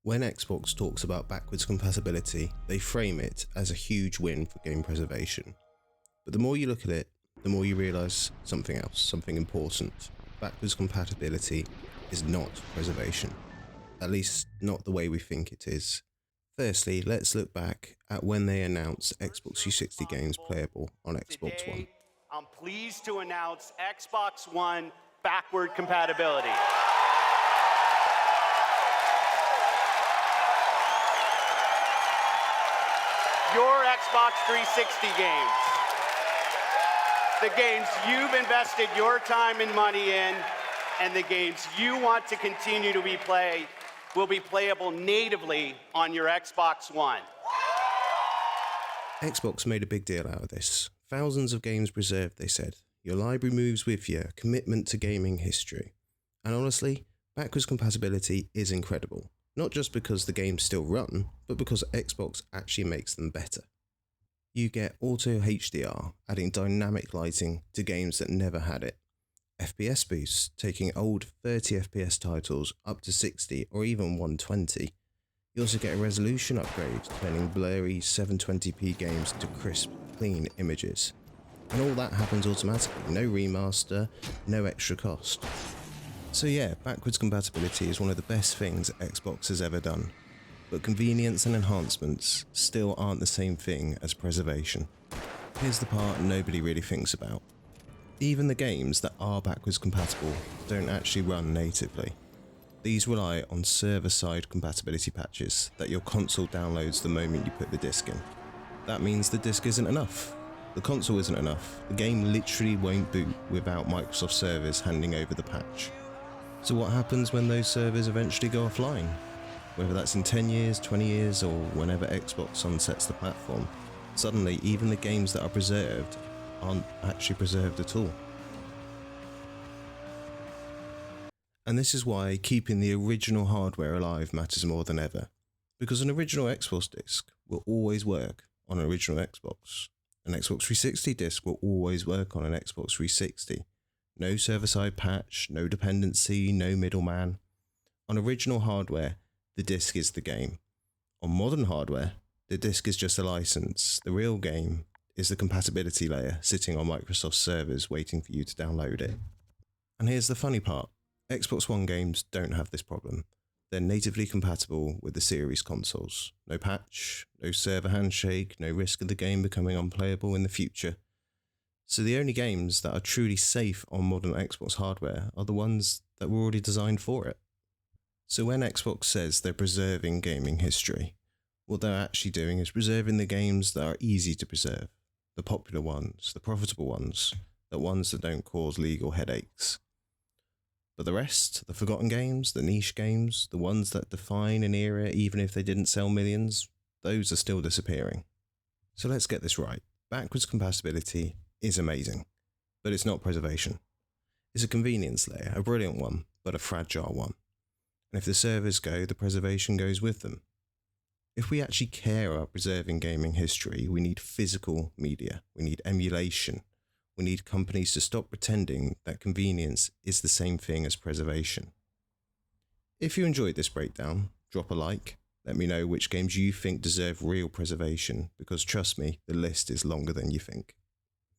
When Xbox talks about backwards compatibility, they frame it as a huge win for game preservation. But the more you look at it, the more you realise something else, something important. Backwards compatibility is not preservation. At least not the way we think it is. Firstly, let's look back at when they announced Xbox 360 games playable on Xbox One. I'm pleased to announce Xbox One backward compatibility. Your Xbox 360 games, the games you've invested your time and money in, and the games you want to continue to play will be playable natively on your Xbox One. Xbox made a big deal out of this. Thousands of games preserved, they said. Your library moves with you, commitment to gaming history. And honestly, backwards compatibility is incredible. Not just because the games still run, but because Xbox actually makes them better. You get Auto HDR, adding dynamic lighting to games that never had it. FPS Boost, taking old 30 FPS titles up to 60 or even 120. You also get a resolution upgrade, turning blurry 720p games into crisp, clean images. And all that happens automatically, no remaster, no extra cost. So yeah, backwards compatibility is one of the best things Xbox has ever done. But convenience and enhancements still aren't the same thing as preservation. Here's the part nobody really thinks about. Even the games that are backwards compatible don't actually run natively. These rely on server-side compatibility patches that your console downloads the moment you put the disc in. That means the disc isn't enough. The console isn't enough. The game literally won't boot without Microsoft servers handing over the patch. So what happens when those servers eventually go offline? Whether that's in 10 years, 20 years, or whenever Xbox sunsets the platform, suddenly even the games that are preserved aren't actually preserved at all. And this is why keeping the original hardware alive matters more than ever. Because an original Xbox disc will always work on an original Xbox. An Xbox 360 disc will always work on an Xbox 360. No server-side patch, no dependency, no middleman. On original hardware, the disc is the game. On modern hardware, the disc is just a license. The real game is the compatibility layer sitting on Microsoft servers waiting for you to download it. And here's the funny part. Xbox One games don't have this problem. They're natively compatible with the series consoles. No patch, no server handshake, no risk of the game becoming unplayable in the future. So the only games that are truly safe on modern Xbox hardware are the ones that were already designed for it. So when Xbox says they're preserving gaming history, what they're actually doing is preserving the games that are easy to preserve. The popular ones, the profitable ones, the ones that don't cause legal headaches. But the rest, the forgotten games, the niche games, the ones that define an era even if they didn't sell millions, those are still disappearing. So let's get this right. Backwards compatibility is amazing, but it's not preservation. It's a convenience layer, a brilliant one, but a fragile one. And if the servers go, the preservation goes with them. If we actually care about preserving gaming history, we need physical media, we need emulation, we need companies to stop pretending that convenience is the same thing as preservation. If you enjoyed this breakdown, drop a like, let me know which games you think deserve real preservation, because trust me, the list is longer than you think.